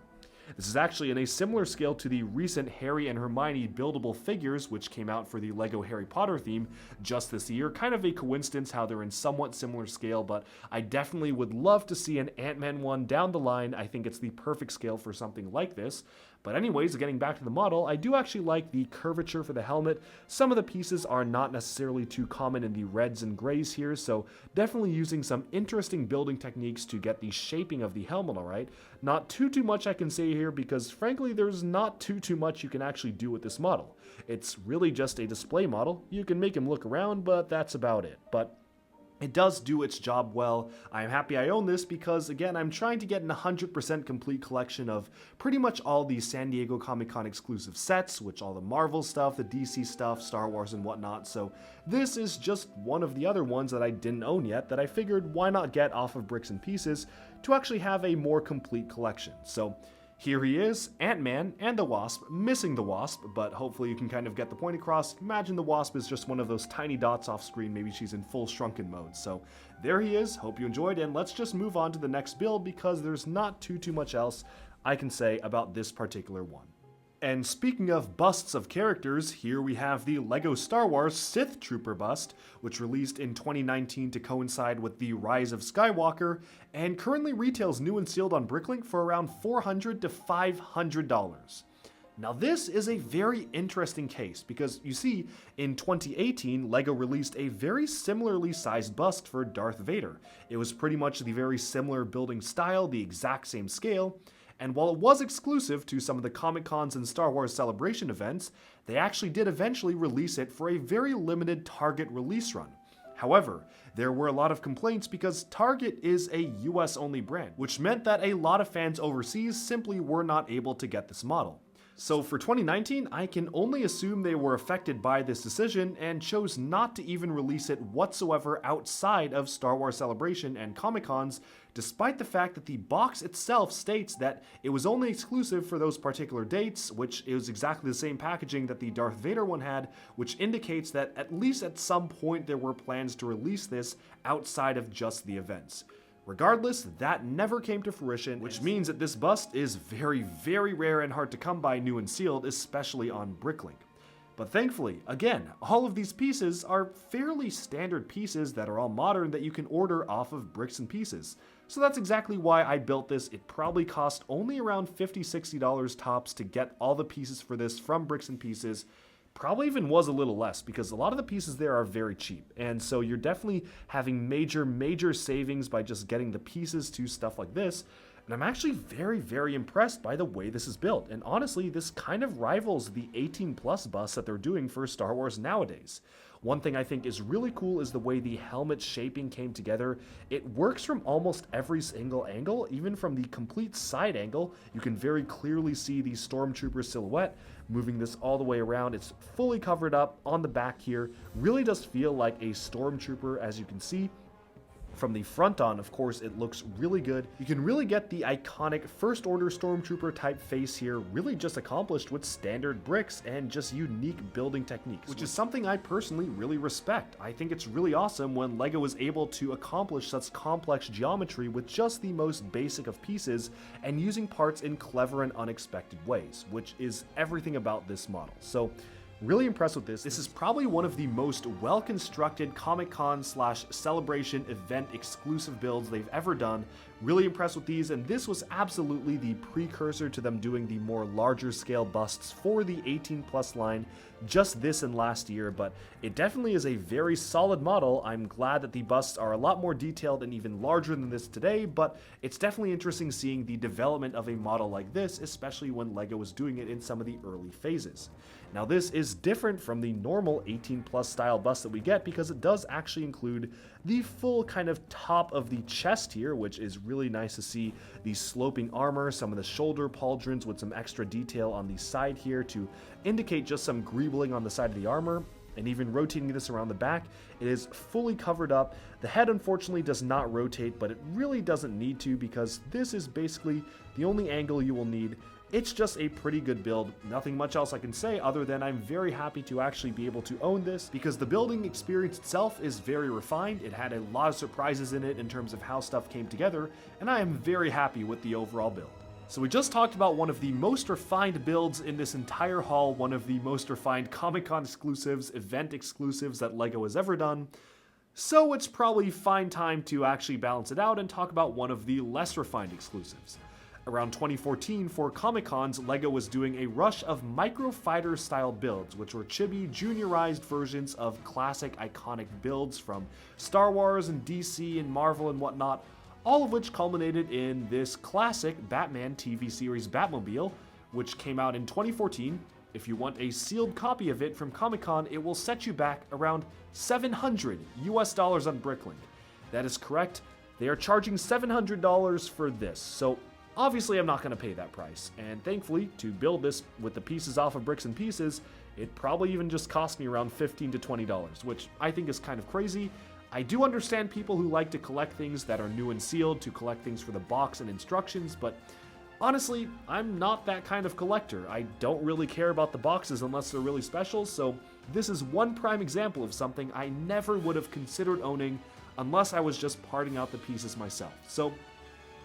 This is actually in a similar scale to the recent Harry and Hermione buildable figures, which came out for the LEGO Harry Potter theme just this year. Kind of a coincidence how they're in somewhat similar scale, but I definitely would love to see an Ant-Man one down the line. I think it's the perfect scale for something like this. But anyways, getting back to the model, I do actually like the curvature for the helmet. Some of the pieces are not necessarily too common in the reds and grays here, so definitely using some interesting building techniques to get the shaping of the helmet alright. Not too much I can say here because frankly there's not too much you can actually do with this model. It's really just a display model. You can make him look around, but that's about it. But it does do its job well. I'm happy I own this because, again, I'm trying to get an 100% complete collection of pretty much all the San Diego Comic-Con exclusive sets, which all the Marvel stuff, the DC stuff, Star Wars and whatnot, so this is just one of the other ones that I didn't own yet that I figured why not get off of Bricks and Pieces to actually have a more complete collection. So here he is, Ant-Man and the Wasp, missing the Wasp, but hopefully you can kind of get the point across. Imagine the Wasp is just one of those tiny dots off screen, maybe she's in full shrunken mode. So there he is, hope you enjoyed, and let's just move on to the next build because there's not too much else I can say about this particular one. And speaking of busts of characters, here we have the LEGO Star Wars Sith Trooper bust, which released in 2019 to coincide with the Rise of Skywalker, and currently retails new and sealed on Bricklink for around $400 to $500. Now this is a very interesting case because you see, in 2018, LEGO released a very similarly sized bust for Darth Vader. It was pretty much the very similar building style, the exact same scale, and while it was exclusive to some of the Comic-Cons and Star Wars Celebration events, they actually did eventually release it for a very limited Target release run. However, there were a lot of complaints because Target is a US only brand, which meant that a lot of fans overseas simply were not able to get this model. So for 2019, I can only assume they were affected by this decision and chose not to even release it whatsoever outside of Star Wars Celebration and Comic-Cons, despite the fact that the box itself states that it was only exclusive for those particular dates, which is exactly the same packaging that the Darth Vader one had, which indicates that at least at some point there were plans to release this outside of just the events. Regardless, that never came to fruition, which means that this bust is very rare and hard to come by new and sealed, especially on Bricklink. But thankfully, again, all of these pieces are fairly standard pieces that are all modern that you can order off of Bricks and Pieces. So that's exactly why I built this. It probably cost only around $50-$60 tops to get all the pieces for this from Bricks and Pieces. Probably even was a little less because a lot of the pieces there are very cheap, and so you're definitely having major savings by just getting the pieces to stuff like this. And I'm actually very impressed by the way this is built, and honestly this kind of rivals the 18+ busts that they're doing for Star Wars nowadays. One thing I think is really cool is the way the helmet shaping came together. It works from almost every single angle, even from the complete side angle. You can very clearly see the Stormtrooper silhouette. Moving this all the way around, it's fully covered up on the back here. Really does feel like a Stormtrooper, as you can see. From the front on, of course, it looks really good. You can really get the iconic First Order Stormtrooper type face here, really just accomplished with standard bricks and just unique building techniques, which is something I personally really respect. I think it's really awesome when LEGO is able to accomplish such complex geometry with just the most basic of pieces and using parts in clever and unexpected ways, which is everything about this model. So really impressed with this. This is probably one of the most well-constructed Comic-Con / Celebration event exclusive builds they've ever done. Really impressed with these, and this was absolutely the precursor to them doing the more larger scale busts for the 18 plus line just this and last year, but it definitely is a very solid model. I'm glad that the busts are a lot more detailed and even larger than this today, but it's definitely interesting seeing the development of a model like this, especially when LEGO was doing it in some of the early phases. Now this is different from the normal 18 plus style bust that we get because it does actually include the full kind of top of the chest here, which is really nice to see the sloping armor, some of the shoulder pauldrons with some extra detail on the side here to indicate just some greebling on the side of the armor. And even rotating this around the back, it is fully covered up. The head unfortunately does not rotate, but it really doesn't need to because this is basically the only angle you will need. It's just a pretty good build. Nothing much else I can say other than I'm very happy to actually be able to own this because the building experience itself is very refined. It had a lot of surprises in it in terms of how stuff came together, and I am very happy with the overall build. So we just talked about one of the most refined builds in this entire haul, one of the most refined Comic-Con exclusives, event exclusives that LEGO has ever done. So it's probably fine time to actually balance it out and talk about one of the less refined exclusives. Around 2014 for Comic-Cons, LEGO was doing a rush of microfighter style builds, which were chibi juniorized versions of classic iconic builds from Star Wars and DC and Marvel and whatnot, all of which culminated in this classic Batman TV series Batmobile, which came out in 2014. If you want a sealed copy of it from Comic-Con, it will set you back around $700 on Bricklink. That is correct. They are charging $700 for this, so obviously I'm not going to pay that price, and thankfully, to build this with the pieces off of Bricks and Pieces, it probably even just cost me around $15 to $20, which I think is kind of crazy. I do understand people who like to collect things that are new and sealed, to collect things for the box and instructions, but honestly, I'm not that kind of collector. I don't really care about the boxes unless they're really special, so this is one prime example of something I never would have considered owning unless I was just parting out the pieces myself. So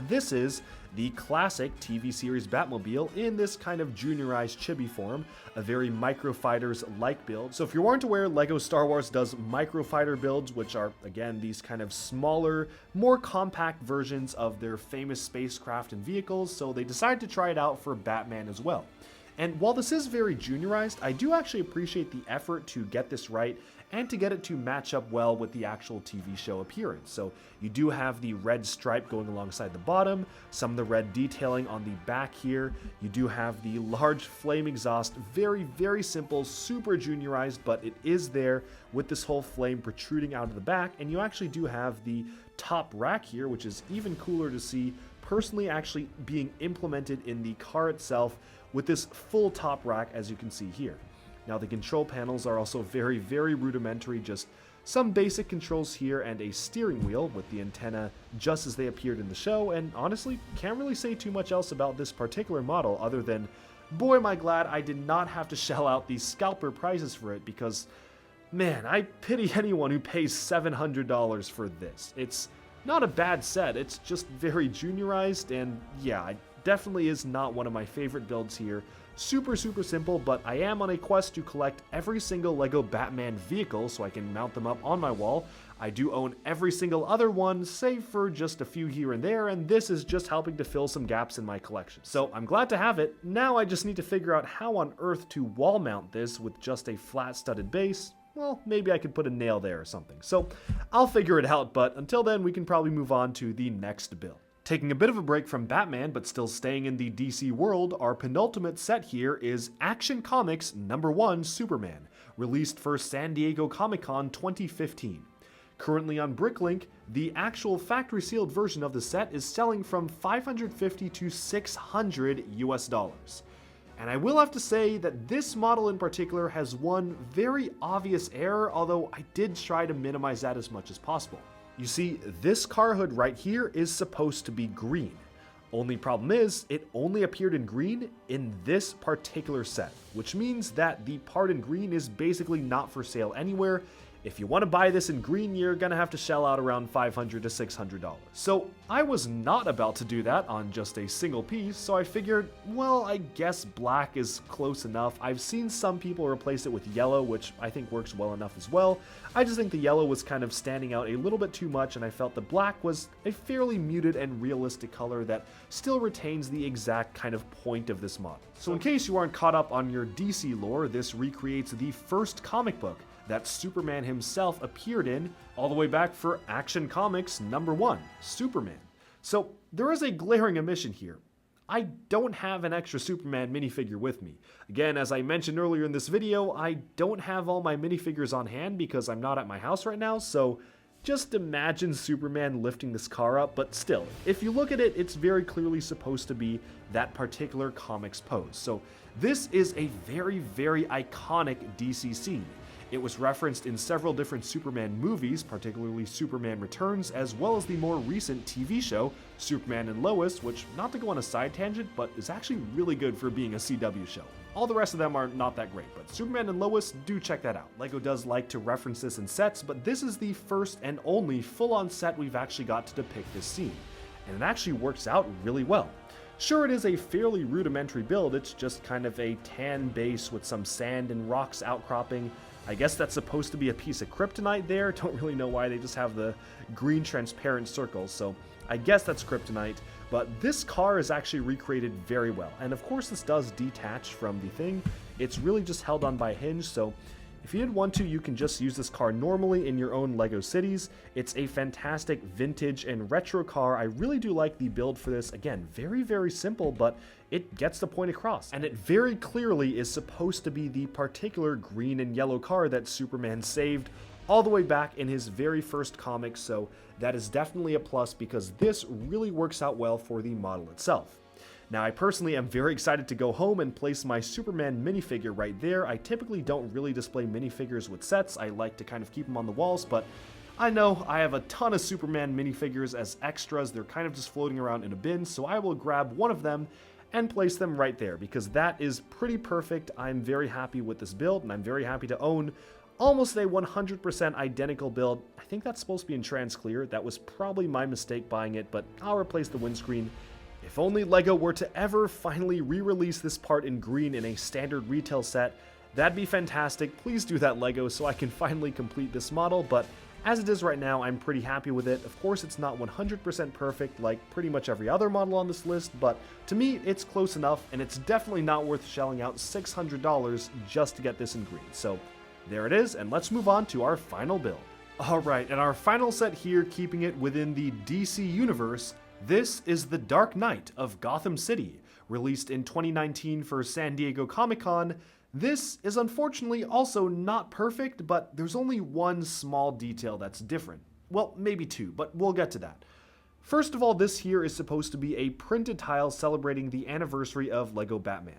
this is the classic TV series Batmobile in this kind of juniorized chibi form, a very Microfighters-like build. So if you weren't aware, LEGO Star Wars does Microfighter builds, which are, again, these kind of smaller, more compact versions of their famous spacecraft and vehicles, so they decided to try it out for Batman as well. And while this is very juniorized, I do actually appreciate the effort to get this right and to get it to match up well with the actual TV show appearance. So you do have the red stripe going alongside the bottom, some of the red detailing on the back here. You do have the large flame exhaust, very, very simple, super juniorized, but it is there with this whole flame protruding out of the back. And you actually do have the top rack here, which is even cooler to see personally actually being implemented in the car itself with this full top rack, as you can see here. Now the control panels are also very, very rudimentary, just some basic controls here and a steering wheel with the antenna just as they appeared in the show, and honestly, can't really say too much else about this particular model other than, boy am I glad I did not have to shell out these scalper prices for it because, man, I pity anyone who pays $700 for this. It's not a bad set, it's just very juniorized, and yeah, it definitely is not one of my favorite builds here. Super, super simple, but I am on a quest to collect every single LEGO Batman vehicle so I can mount them up on my wall. I do own every single other one, save for just a few here and there, and this is just helping to fill some gaps in my collection. So I'm glad to have it. Now I just need to figure out how on earth to wall mount this with just a flat studded base. Well, maybe I could put a nail there or something. So I'll figure it out, but until then we can probably move on to the next build. Taking a bit of a break from Batman, but still staying in the DC world, our penultimate set here is Action Comics #1 Superman, released for San Diego Comic-Con 2015. Currently on Bricklink, the actual factory sealed version of the set is selling from $550 to $600 US. And I will have to say that this model in particular has one very obvious error, although I did try to minimize that as much as possible. You see, this car hood right here is supposed to be green. Only problem is, it only appeared in green in this particular set, which means that the part in green is basically not for sale anywhere. If you want to buy this in green, you're gonna have to shell out around $500 to $600. So I was not about to do that on just a single piece, so I figured, well, I guess black is close enough. I've seen some people replace it with yellow, which I think works well enough as well. I just think the yellow was kind of standing out a little bit too much, and I felt the black was a fairly muted and realistic color that still retains the exact kind of point of this model. So in case you aren't caught up on your DC lore, this recreates the first comic book that Superman himself appeared in, all the way back for Action Comics #1, Superman. So there is a glaring omission here. I don't have an extra Superman minifigure with me. Again, as I mentioned earlier in this video, I don't have all my minifigures on hand because I'm not at my house right now, so just imagine Superman lifting this car up, but still, if you look at it, it's very clearly supposed to be that particular comic's pose. So this is a very, very iconic DC scene. It was referenced in several different Superman movies, particularly Superman Returns, as well as the more recent TV show, Superman and Lois, which, not to go on a side tangent, but is actually really good for being a CW show. All the rest of them are not that great, but Superman and Lois, do check that out. LEGO does like to reference this in sets, but this is the first and only full-on set we've actually got to depict this scene, and it actually works out really well. Sure, it is a fairly rudimentary build, it's just kind of a tan base with some sand and rocks outcropping. I guess that's supposed to be a piece of kryptonite there. Don't really know why they just have the green transparent circles, so I guess that's kryptonite. But this car is actually recreated very well. And of course this does detach from the thing. It's really just held on by a hinge, so if you did want to, you can just use this car normally in your own LEGO cities. It's a fantastic vintage and retro car. I really do like the build for this. Again, very, very simple, but it gets the point across. And it very clearly is supposed to be the particular green and yellow car that Superman saved all the way back in his very first comic, so that is definitely a plus because this really works out well for the model itself. Now, I personally am very excited to go home and place my Superman minifigure right there. I typically don't really display minifigures with sets. I like to kind of keep them on the walls, but I know I have a ton of Superman minifigures as extras. They're kind of just floating around in a bin, so I will grab one of them and place them right there because that is pretty perfect. I'm very happy with this build, and I'm very happy to own almost a 100% identical build. I think that's supposed to be in trans clear. That was probably my mistake buying it, but I'll replace the windscreen. If only LEGO were to ever finally re-release this part in green in a standard retail set, that'd be fantastic. Please do that, LEGO, so I can finally complete this model, but as it is right now, I'm pretty happy with it. Of course, it's not 100% perfect like pretty much every other model on this list, but to me, it's close enough, and it's definitely not worth shelling out $600 just to get this in green. So there it is, and let's move on to our final build. Alright, and our final set here, keeping it within the DC universe, this is the Dark Knight of Gotham City, released in 2019 for San Diego Comic-Con. This is unfortunately also not perfect, but there's only one small detail that's different. Well, maybe two, but we'll get to that. First of all, this here is supposed to be a printed tile celebrating the anniversary of LEGO Batman.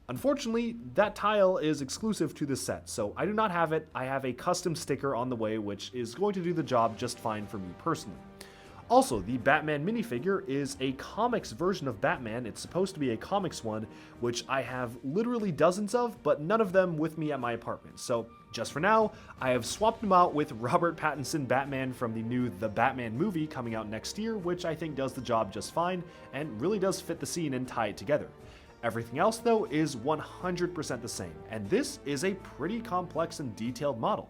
Unfortunately, that tile is exclusive to this set, so I do not have it. I have a custom sticker on the way, which is going to do the job just fine for me personally. Also, the Batman minifigure is a comics version of Batman. It's supposed to be a comics one, which I have literally dozens of, but none of them with me at my apartment. So, just for now, I have swapped them out with Robert Pattinson Batman from the new The Batman movie coming out next year, which I think does the job just fine, and really does fit the scene and tie it together. Everything else, though, is 100% the same, and this is a pretty complex and detailed model.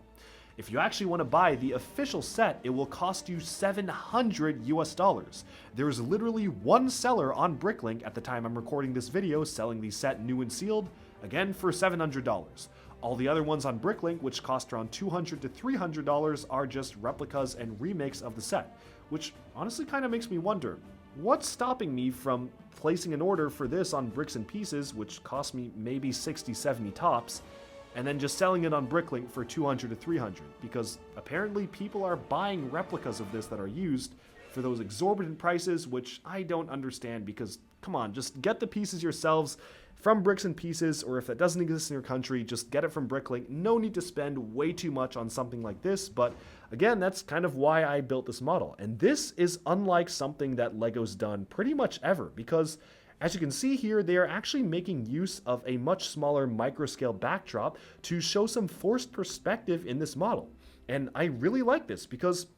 If you actually want to buy the official set, it will cost you $700 US. There's literally one seller on Bricklink at the time I'm recording this video selling the set new and sealed, again for $700. All the other ones on Bricklink, which cost around $200 to $300, are just replicas and remakes of the set, which honestly kind of makes me wonder, what's stopping me from placing an order for this on Bricks and Pieces, which cost me maybe 60, 70 tops, and then just selling it on Bricklink for $200 to $300, because apparently people are buying replicas of this that are used for those exorbitant prices, which I don't understand, because come on, just get the pieces yourselves from Bricks and Pieces, or if that doesn't exist in your country, just get it from Bricklink. No need to spend way too much on something like this, but again, that's kind of why I built this model. And this is unlike something that LEGO's done pretty much ever, because as you can see here, they are actually making use of a much smaller microscale backdrop to show some forced perspective in this model. And I really like this because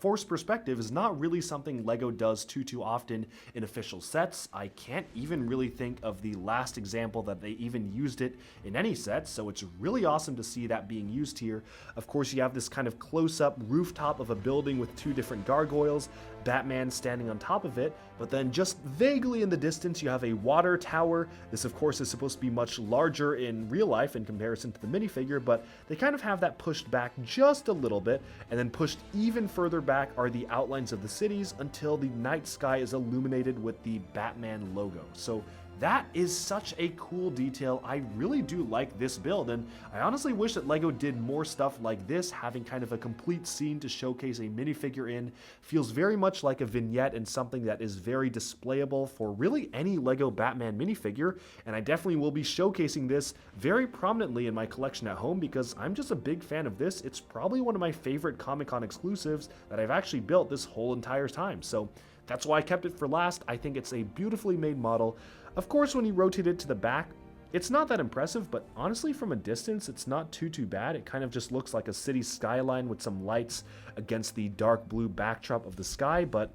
forced perspective is not really something LEGO does too often in official sets. I can't even really think of the last example that they even used it in any set, so it's really awesome to see that being used here. Of course, you have this kind of close-up rooftop of a building with two different gargoyles, Batman standing on top of it, but then just vaguely in the distance you have a water tower. This of course is supposed to be much larger in real life in comparison to the minifigure, but they kind of have that pushed back just a little bit, and then pushed even further back are the outlines of the cities until the night sky is illuminated with the Batman logo. So that is such a cool detail. I really do like this build, and I honestly wish that LEGO did more stuff like this. Having kind of a complete scene to showcase a minifigure in feels very much like a vignette and something that is very displayable for really any LEGO Batman minifigure, and I definitely will be showcasing this very prominently in my collection at home because I'm just a big fan of this. It's probably one of my favorite Comic-Con exclusives that I've actually built this whole entire time, so that's why I kept it for last. I think it's a beautifully made model. Of course, when you rotate it to the back, it's not that impressive, but honestly from a distance, it's not too bad. It kind of just looks like a city skyline with some lights against the dark blue backdrop of the sky, but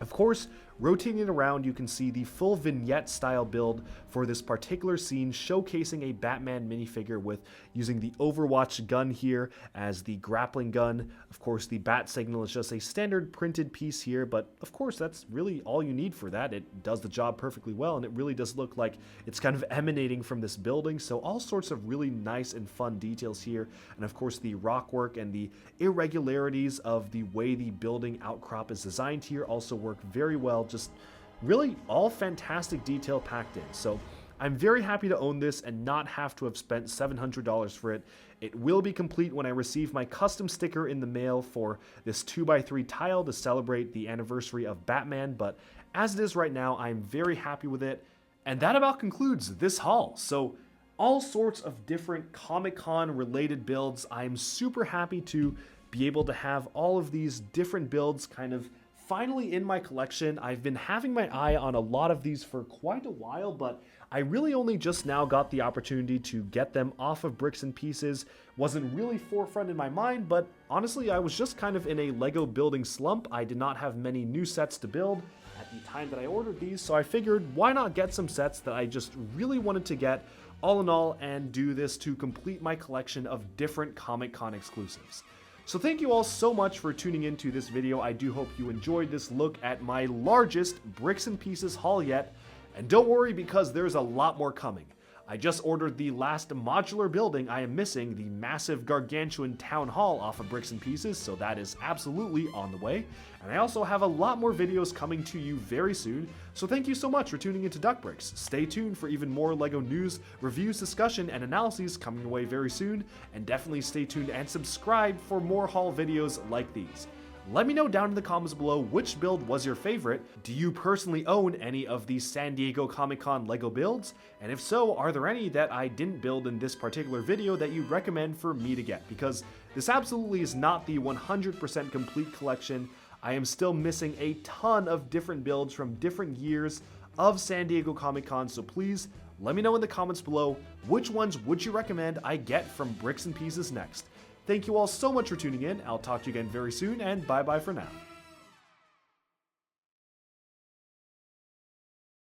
of course, rotating it around, you can see the full vignette style build for this particular scene, showcasing a Batman minifigure with using the Overwatch gun here as the grappling gun. Of course, the bat signal is just a standard printed piece here, but of course, that's really all you need for that. It does the job perfectly well, and it really does look like it's kind of emanating from this building, so all sorts of really nice and fun details here. And of course, the rock work and the irregularities of the way the building outcrop is designed here also work very well. Just really all fantastic detail packed in. So I'm very happy to own this and not have to have spent $700 for it. It will be complete when I receive my custom sticker in the mail for this 2x3 tile to celebrate the anniversary of Batman, but as it is right now, I'm very happy with it. And that about concludes this haul. So all sorts of different Comic-Con related builds. I'm super happy to be able to have all of these different builds kind of finally in my collection. I've been having my eye on a lot of these for quite a while, but I really only just now got the opportunity to get them off of Bricks and Pieces. Wasn't really forefront in my mind, but honestly, I was just kind of in a LEGO building slump. I did not have many new sets to build at the time that I ordered these, so I figured why not get some sets that I just really wanted to get all in all and do this to complete my collection of different Comic-Con exclusives. So thank you all so much for tuning into this video. I do hope you enjoyed this look at my largest Bricks and Pieces haul yet. And don't worry, because there's a lot more coming. I just ordered the last modular building. I am missing the massive gargantuan town hall off of Bricks and Pieces, so that is absolutely on the way. And I also have a lot more videos coming to you very soon, so thank you so much for tuning into Duck Bricks. Stay tuned for even more LEGO news, reviews, discussion, and analyses coming away very soon, and definitely stay tuned and subscribe for more haul videos like these. Let me know down in the comments below which build was your favorite. Do you personally own any of the San Diego Comic-Con LEGO builds? And if so, are there any that I didn't build in this particular video that you'd recommend for me to get? Because this absolutely is not the 100% complete collection. I am still missing a ton of different builds from different years of San Diego Comic-Con, so please let me know in the comments below which ones would you recommend I get from Bricks and Pieces next. Thank you all so much for tuning in. I'll talk to you again very soon, and bye-bye for now.